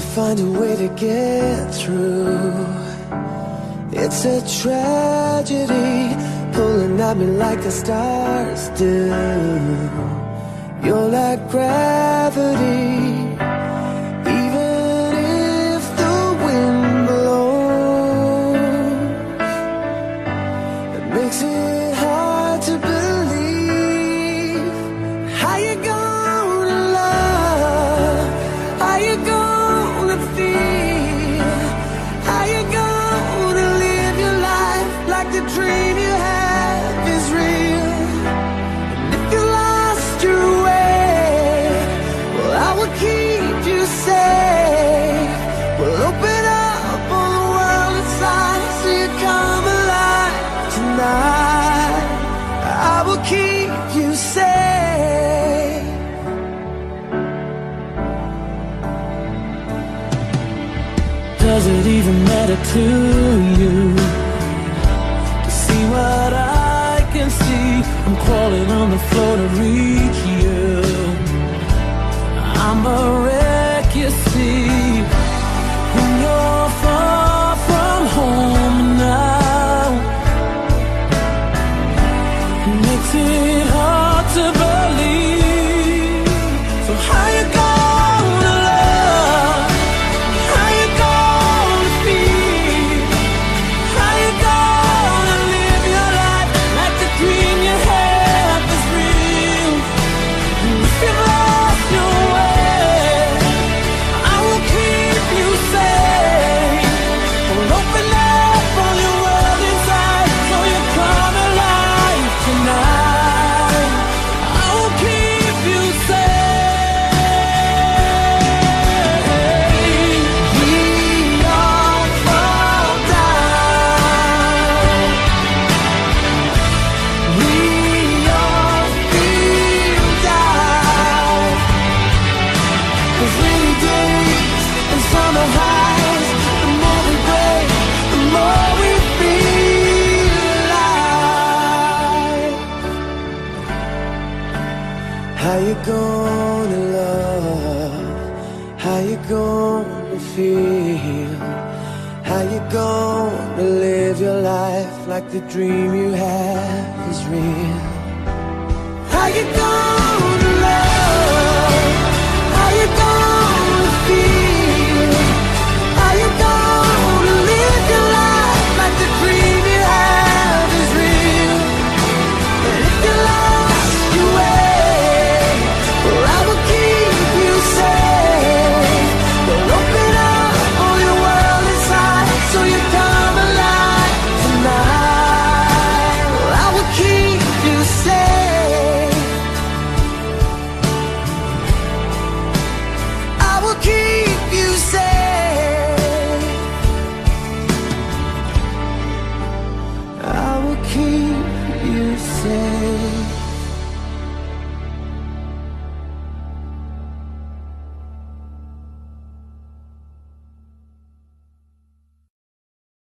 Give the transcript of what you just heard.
to find a way to get through. It's a tragedy pulling at me like the stars do. You're like gravity. Even if the wind blows, it makes it hard to believe. How you gonna love? How you gonna feel? How you gonna live your life like the dream you have is real? And if you lost your way, well, I will keep you safe. We'll open up all the world inside so you come alive tonight. I will keep you safe. Does it even matter to you to see what I can see? I'm crawling on the floor to reach you. I'm a wreck, you see, when you're far from home now. It makes it hard to believe. So how you gonna love? How you gonna feel? How you gonna live your life like the dream you have is real? And if you've lost your way, I will keep you safe. We'll open up all your world inside so you come alive tonight. I will keep you safe. We all fall down. We all feel down. There's rainy days and summer highs. The more we break, the more we feel alive. How you gonna love? How you gonna feel? How you gonna live your life like the dream you have is real? How you gonna love? How you gonna feel? How you gonna live your life like the dream you have is real? And if you lost your way, well, I will keep you safe. We'll open up all your world inside so you come alive tonight. Well, I will keep you safe. I will keep you safe. I will keep you safe.